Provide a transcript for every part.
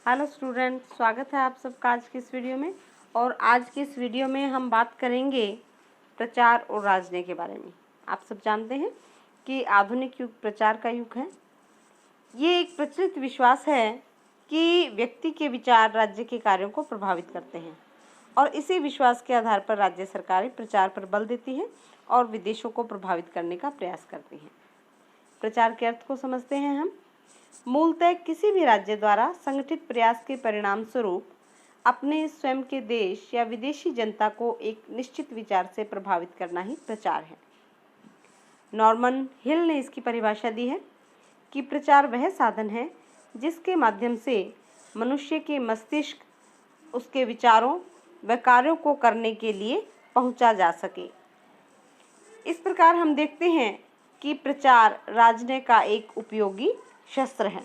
Hello student, स्वागत है आप सबका आज की इस वीडियो में। और आज की इस वीडियो में हम बात करेंगे प्रचार और राजनीति के बारे में। आप सब जानते हैं कि आधुनिक युग प्रचार का युग है। ये एक प्रचलित विश्वास है कि व्यक्ति के विचार राज्य के कार्यों को प्रभावित करते हैं और इसी विश्वास के आधार पर राज्य सरकारें प्रचार पर बल देती हैं और विदेशों को प्रभावित करने का प्रयास करती हैं। प्रचार के अर्थ को समझते हैं हम। मूलतः किसी भी राज्य द्वारा संगठित प्रयास के परिणाम स्वरूप अपने स्वयं के देश या विदेशी जनता को एक निश्चित विचार से प्रभावित करना ही प्रचार है। नॉर्मन हिल ने इसकी परिभाषा दी है कि प्रचार वह साधन है जिसके माध्यम से मनुष्य के मस्तिष्क उसके विचारों व कार्यों को करने के लिए पहुंचा जा सके। इस प्रकार हम देखते हैं कि प्रचार राजनीति का एक उपयोगी शस्त्र है।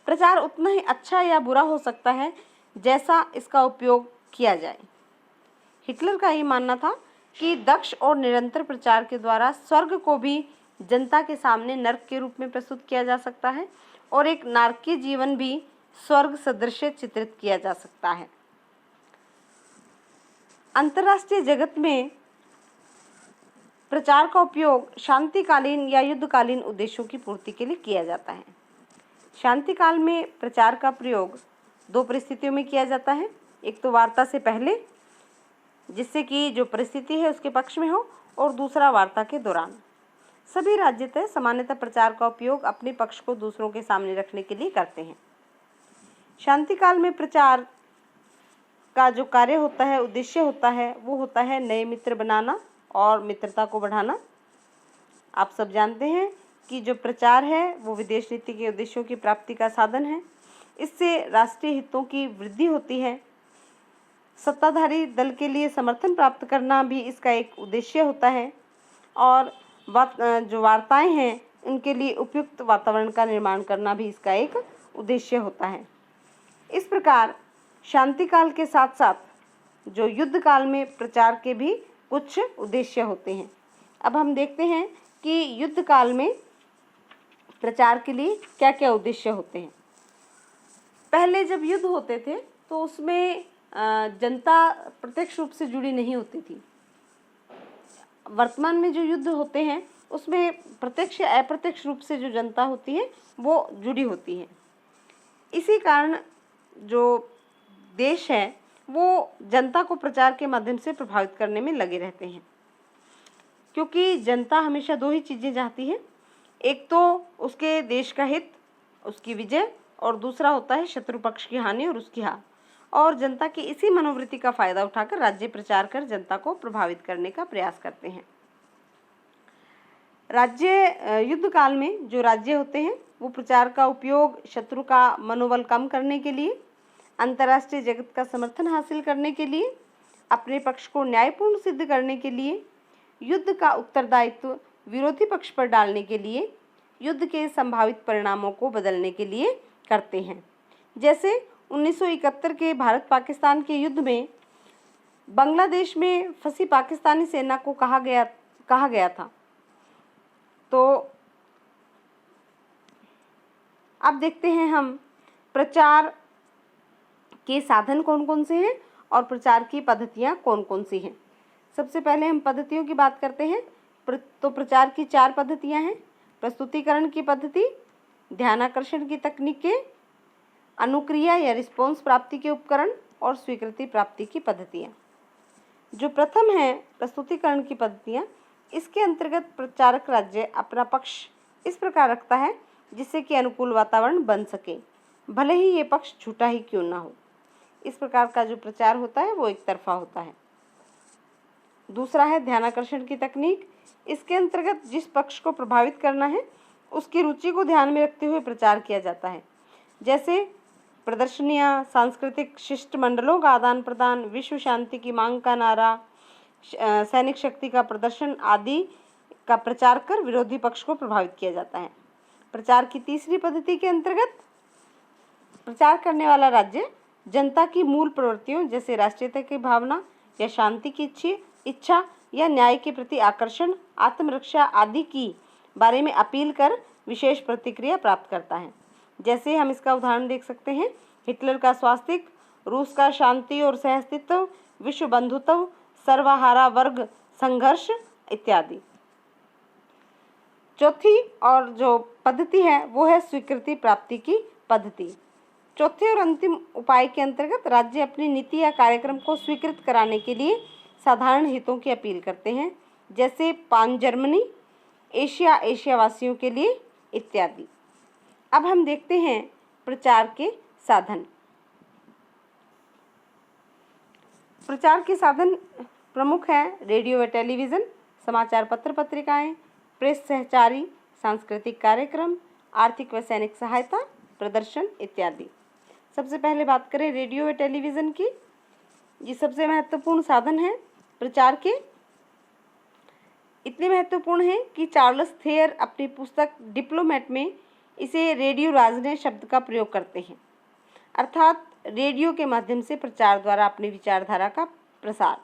प्रचार उतना ही अच्छा या बुरा हो सकता है जैसा इसका उपयोग किया जाए। हिटलर का ये मानना था कि दक्ष और निरंतर प्रचार के द्वारा स्वर्ग को भी जनता के सामने नर्क के रूप में प्रस्तुत किया जा सकता है और एक नारकीय जीवन भी स्वर्ग सदृश चित्रित किया जा सकता है। अंतर्राष्ट्रीय जगत में प्रचार का उपयोग शांतिकालीन या युद्धकालीन उद्देश्यों की पूर्ति के लिए किया जाता है। शांति काल में प्रचार का प्रयोग दो परिस्थितियों में किया जाता है। एक तो वार्ता से पहले, जिससे कि जो परिस्थिति है उसके पक्ष में हो, और दूसरा वार्ता के दौरान। सभी राज्य सामान्यतः प्रचार का उपयोग अपने पक्ष को दूसरों के सामने रखने के लिए करते हैं। शांति काल में प्रचार का जो कार्य होता है, उद्देश्य होता है, वो होता है नए मित्र बनाना और मित्रता को बढ़ाना। आप सब जानते हैं कि जो प्रचार है वो विदेश नीति के उद्देश्यों की प्राप्ति का साधन है। इससे राष्ट्रीय हितों की वृद्धि होती है। सत्ताधारी दल के लिए समर्थन प्राप्त करना भी इसका एक उद्देश्य होता है और जो वार्ताएं हैं उनके लिए उपयुक्त वातावरण का निर्माण करना भी इसका एक उद्देश्य होता है। इस प्रकार शांति काल के साथ साथ जो युद्ध काल में प्रचार के भी कुछ उद्देश्य होते हैं। अब हम देखते हैं कि युद्ध काल में प्रचार के लिए क्या क्या उद्देश्य होते हैं। पहले जब युद्ध होते थे तो उसमें जनता प्रत्यक्ष रूप से जुड़ी नहीं होती थी। वर्तमान में जो युद्ध होते हैं उसमें प्रत्यक्ष या अप्रत्यक्ष रूप से जो जनता होती है वो जुड़ी होती है। इसी कारण जो देश है वो जनता को प्रचार के माध्यम से प्रभावित करने में लगे रहते हैं, क्योंकि जनता हमेशा दो ही चीज़ें चाहती है। एक तो उसके देश का हित, उसकी विजय, और दूसरा होता है शत्रु पक्ष की हानि और उसकी हार। और जनता की इसी मनोवृत्ति का फायदा उठाकर राज्य प्रचार कर जनता को प्रभावित करने का प्रयास करते हैं। राज्य युद्ध काल में जो राज्य होते हैं वो प्रचार का उपयोग शत्रु का मनोबल कम करने के लिए, अंतर्राष्ट्रीय जगत का समर्थन हासिल करने के लिए, अपने पक्ष को न्यायपूर्ण सिद्ध करने के लिए, युद्ध का उत्तरदायित्व विरोधी पक्ष पर डालने के लिए, युद्ध के संभावित परिणामों को बदलने के लिए करते हैं। जैसे 1971 के भारत पाकिस्तान के युद्ध में बांग्लादेश में फंसी पाकिस्तानी सेना को कहा गया था। तो अब देखते हैं हम प्रचार के साधन कौन कौन से हैं और प्रचार की पद्धतियाँ कौन कौन सी हैं। सबसे पहले हम पद्धतियों की बात करते हैं। तो प्रचार की 4 पद्धतियाँ हैं। प्रस्तुतिकरण की पद्धति, ध्यानाकर्षण की तकनीकें, अनुक्रिया या रिस्पॉन्स प्राप्ति के उपकरण और स्वीकृति प्राप्ति की पद्धतियाँ। जो प्रथम है प्रस्तुतिकरण की पद्धतियाँ, इसके अंतर्गत प्रचारक राज्य अपना पक्ष इस प्रकार रखता है जिससे कि अनुकूल वातावरण बन सके, भले ही ये पक्ष झूठा ही क्यों ना हो। इस प्रकार का जो प्रचार होता है वो एक तरफा होता है। दूसरा है ध्यानाकर्षण की तकनीक। इसके अंतर्गत जिस पक्ष को प्रभावित करना है उसकी रुचि को ध्यान में रखते हुए प्रचार किया जाता है। जैसे प्रदर्शनियाँ, सांस्कृतिक शिष्टमंडलों का आदान प्रदान, विश्व शांति की मांग का नारा, सैनिक शक्ति का प्रदर्शन आदि का प्रचार कर विरोधी पक्ष को प्रभावित किया जाता है। प्रचार की तीसरी पद्धति के अंतर्गत प्रचार करने वाला राज्य जनता की मूल प्रवृत्तियों जैसे राष्ट्रीयता की भावना या शांति की इच्छा या न्याय के प्रति आकर्षण, आत्मरक्षा आदि की बारे में अपील कर विशेष प्रतिक्रिया प्राप्त करता है। जैसे हम इसका उदाहरण देख सकते हैं, हिटलर का स्वास्तिक, रूस का शांति और सहअस्तित्व, विश्व बंधुत्व, सर्वहारा वर्ग संघर्ष इत्यादि। चौथी और जो पद्धति है वो है स्वीकृति प्राप्ति की पद्धति। चौथे और अंतिम उपाय के अंतर्गत राज्य अपनी नीति या कार्यक्रम को स्वीकृत कराने के लिए साधारण हितों की अपील करते हैं, जैसे पान जर्मनी, एशिया वासियों के लिए इत्यादि। अब हम देखते हैं प्रचार के साधन। प्रचार के साधन प्रमुख हैं रेडियो व टेलीविज़न, समाचार पत्र पत्रिकाएं, प्रेस सहचारी, सांस्कृतिक कार्यक्रम, आर्थिक व सैनिक सहायता, प्रदर्शन इत्यादि। सबसे पहले बात करें रेडियो व टेलीविज़न की। ये सबसे महत्वपूर्ण साधन है प्रचार के। इतने महत्वपूर्ण है कि चार्ल्स थेयर अपनी पुस्तक डिप्लोमेट में इसे रेडियो राजनय शब्द का प्रयोग करते हैं, अर्थात रेडियो के माध्यम से प्रचार द्वारा अपनी विचारधारा का प्रसार।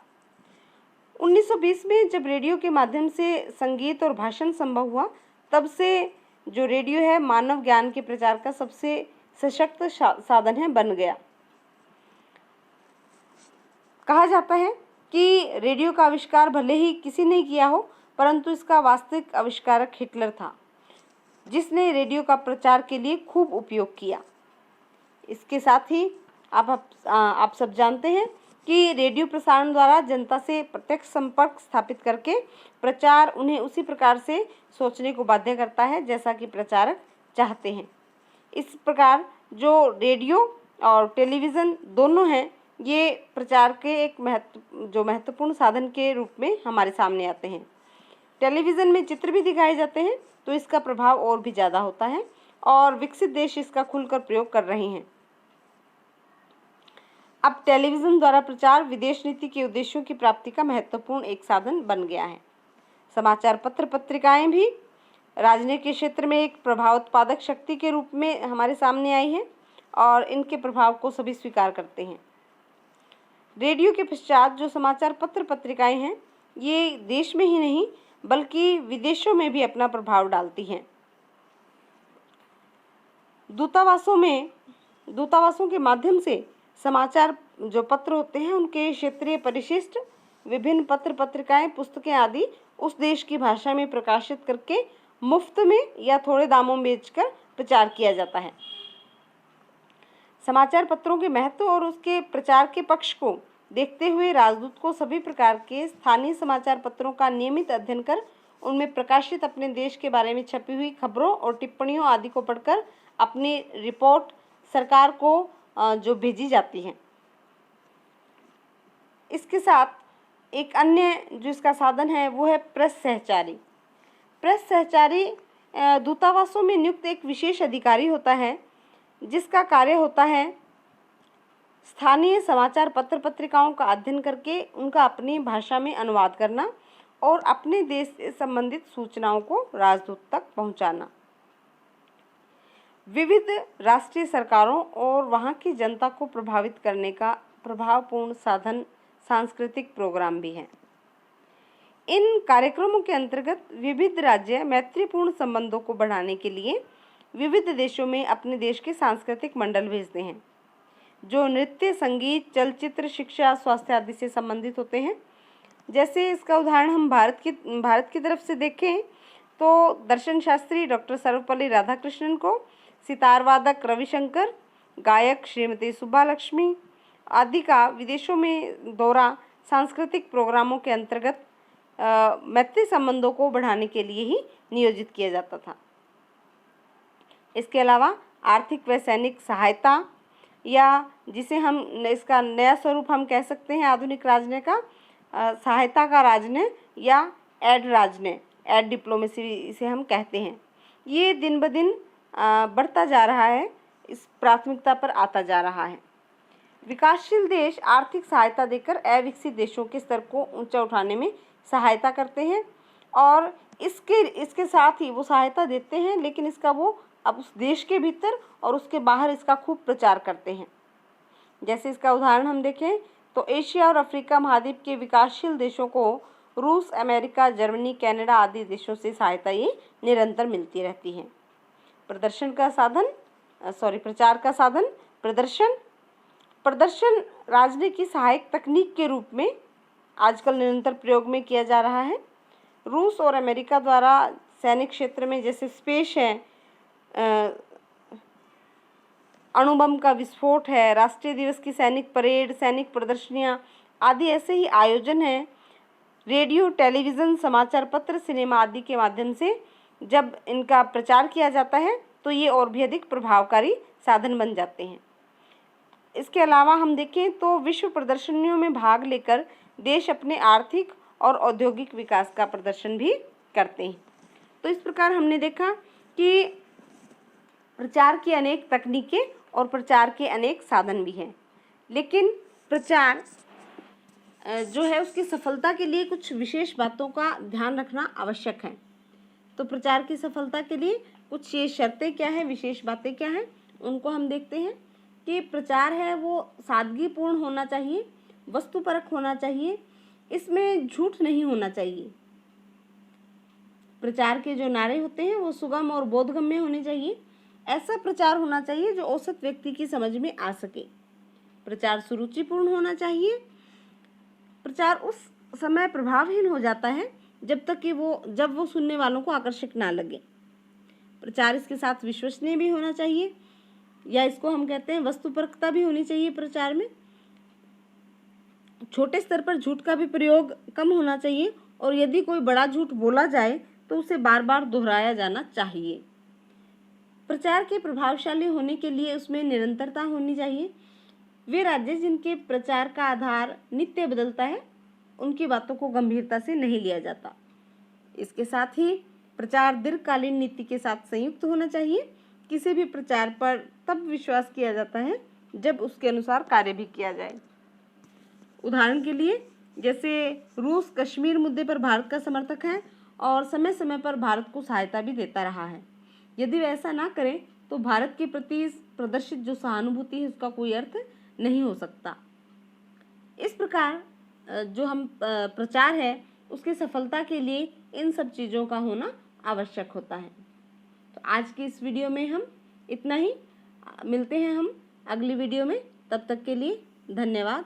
1920 में जब रेडियो के माध्यम से संगीत और भाषण संभव हुआ, तब से जो रेडियो है मानव ज्ञान के प्रचार का सबसे सशक्त साधन है बन गया। कहा जाता है कि रेडियो का आविष्कार भले ही किसी ने किया हो, परंतु इसका वास्तविक आविष्कारक हिटलर था, जिसने रेडियो का प्रचार के लिए खूब उपयोग किया। इसके साथ ही आप सब जानते हैं कि रेडियो प्रसारण द्वारा जनता से प्रत्यक्ष संपर्क स्थापित करके प्रचार उन्हें उसी प्रकार से सोचने को बाध्य करता है जैसा कि प्रचारक चाहते हैं। इस प्रकार जो रेडियो और टेलीविज़न दोनों हैं, ये प्रचार के एक महत्वपूर्ण साधन के रूप में हमारे सामने आते हैं। टेलीविज़न में चित्र भी दिखाए जाते हैं तो इसका प्रभाव और भी ज़्यादा होता है और विकसित देश इसका खुलकर प्रयोग कर रहे हैं। अब टेलीविज़न द्वारा प्रचार विदेश नीति के उद्देश्यों की प्राप्ति का महत्वपूर्ण एक साधन बन गया है। समाचार पत्र पत्रिकाएं भी राजनीति के क्षेत्र में एक प्रभाव उत्पादक शक्ति के रूप में हमारे सामने आई है और इनके प्रभाव को सभी स्वीकार करते हैं। रेडियो के पश्चात जो समाचार पत्र पत्रिकाएं हैं, ये देश में ही नहीं बल्कि विदेशों में भी अपना प्रभाव डालती हैं। दूतावासों के माध्यम से समाचार जो पत्र होते हैं उनके क्षेत्रीय परिशिष्ट विभिन्न पत्र पत्रिकाएं, पुस्तकें आदि उस देश की भाषा में प्रकाशित करके मुफ्त में या थोड़े दामों में बेचकर प्रचार किया जाता है। समाचार पत्रों के महत्व और उसके प्रचार के पक्ष को देखते हुए राजदूत को सभी प्रकार के स्थानीय समाचार पत्रों का नियमित अध्ययन कर उनमें प्रकाशित अपने देश के बारे में छपी हुई खबरों और टिप्पणियों आदि को पढ़कर अपनी रिपोर्ट सरकार को जो भेजी जाती हैं। इसके साथ एक अन्य जो इसका साधन है वो है प्रेस सहचारी। प्रेस सहचारी दूतावासों में नियुक्त एक विशेष अधिकारी होता है जिसका कार्य होता है स्थानीय समाचार पत्र पत्रिकाओं का अध्ययन करके उनका अपनी भाषा में अनुवाद करना और अपने देश से संबंधित सूचनाओं को राजदूत तक पहुंचाना। विविध राष्ट्रीय सरकारों और वहां की जनता को प्रभावित करने का प्रभावपूर्ण साधन सांस्कृतिक प्रोग्राम भी हैं। इन कार्यक्रमों के अंतर्गत विविध राज्य मैत्रीपूर्ण संबंधों को बढ़ाने के लिए विविध देशों में अपने देश के सांस्कृतिक मंडल भेजते हैं जो नृत्य, संगीत, चलचित्र, शिक्षा, स्वास्थ्य आदि से संबंधित होते हैं। जैसे इसका उदाहरण हम भारत की तरफ से देखें तो दर्शन शास्त्री डॉक्टर सर्वपल्ली राधाकृष्णन को, सितार वादक रविशंकर, गायक श्रीमती सुब्बालक्ष्मी आदि का विदेशों में दौरा सांस्कृतिक प्रोग्रामों के अंतर्गत मैत्री संबंधों को बढ़ाने के लिए ही नियोजित किया जाता था। इसके अलावा आर्थिक व सैनिक सहायता या जिसे हम इसका नया स्वरूप हम कह सकते हैं आधुनिक राजनय का, सहायता का राजनय या एड राजनय, एड डिप्लोमेसी इसे हम कहते हैं। ये दिन ब दिन बढ़ता जा रहा है, इस प्राथमिकता पर आता जा रहा है। विकासशील देश आर्थिक सहायता देकर अविकसित देशों के स्तर को ऊंचा उठाने में सहायता करते हैं और इसके साथ ही वो सहायता देते हैं, लेकिन इसका वो अब उस देश के भीतर और उसके बाहर इसका खूब प्रचार करते हैं। जैसे इसका उदाहरण हम देखें तो एशिया और अफ्रीका महाद्वीप के विकासशील देशों को रूस, अमेरिका, जर्मनी, कनाडा आदि देशों से सहायता ये निरंतर मिलती रहती है। प्रदर्शन का साधन प्रचार का साधन प्रदर्शन। प्रदर्शन राजनीति की सहायक तकनीक के रूप में आजकल निरंतर प्रयोग में किया जा रहा है। रूस और अमेरिका द्वारा सैनिक क्षेत्र में जैसे स्पेस है, अणुबम का विस्फोट है, राष्ट्रीय दिवस की सैनिक परेड, सैनिक प्रदर्शनियाँ आदि ऐसे ही आयोजन हैं। रेडियो, टेलीविज़न, समाचार पत्र, सिनेमा आदि के माध्यम से जब इनका प्रचार किया जाता है तो ये और भी अधिक प्रभावकारी साधन बन जाते हैं। इसके अलावा हम देखें तो विश्व प्रदर्शनियों में भाग लेकर देश अपने आर्थिक और औद्योगिक विकास का प्रदर्शन भी करते हैं। तो इस प्रकार हमने देखा कि प्रचार की अनेक तकनीकें और प्रचार के अनेक साधन भी हैं, लेकिन प्रचार जो है उसकी सफलता के लिए कुछ विशेष बातों का ध्यान रखना आवश्यक है। तो प्रचार की सफलता के लिए कुछ ये शर्तें क्या हैं, विशेष बातें क्या हैं, उनको हम देखते हैं कि प्रचार है वो सादगीपूर्ण होना चाहिए, वस्तुपरक होना चाहिए, इसमें झूठ नहीं होना चाहिए। प्रचार के जो नारे होते हैं वो सुगम और बोधगम्य होने चाहिए। ऐसा प्रचार होना चाहिए जो औसत व्यक्ति की समझ में आ सके। प्रचार सुरुचिपूर्ण होना चाहिए। प्रचार उस समय प्रभावहीन हो जाता है जब वो सुनने वालों को आकर्षक ना लगे। प्रचार इसके साथ विश्वसनीय भी होना चाहिए, या इसको हम कहते हैं वस्तुपरकता भी होनी चाहिए। प्रचार में छोटे स्तर पर झूठ का भी प्रयोग कम होना चाहिए, और यदि कोई बड़ा झूठ बोला जाए तो उसे बार बार दोहराया जाना चाहिए। प्रचार के प्रभावशाली होने के लिए उसमें निरंतरता होनी चाहिए। वे राज्य जिनके प्रचार का आधार नित्य बदलता है उनकी बातों को गंभीरता से नहीं लिया जाता। इसके साथ ही प्रचार दीर्घकालीन नीति के साथ संयुक्त होना चाहिए। किसी भी प्रचार पर तब विश्वास किया जाता है जब उसके अनुसार कार्य भी किया जाए। उदाहरण के लिए जैसे रूस कश्मीर मुद्दे पर भारत का समर्थक है और समय समय पर भारत को सहायता भी देता रहा है। यदि वे ऐसा ना करें तो भारत के प्रति प्रदर्शित जो सहानुभूति है उसका कोई अर्थ नहीं हो सकता। इस प्रकार जो हम प्रचार है उसकी सफलता के लिए इन सब चीज़ों का होना आवश्यक होता है। तो आज की इस वीडियो में हम इतना ही। मिलते हैं हम अगली वीडियो में, तब तक के लिए धन्यवाद।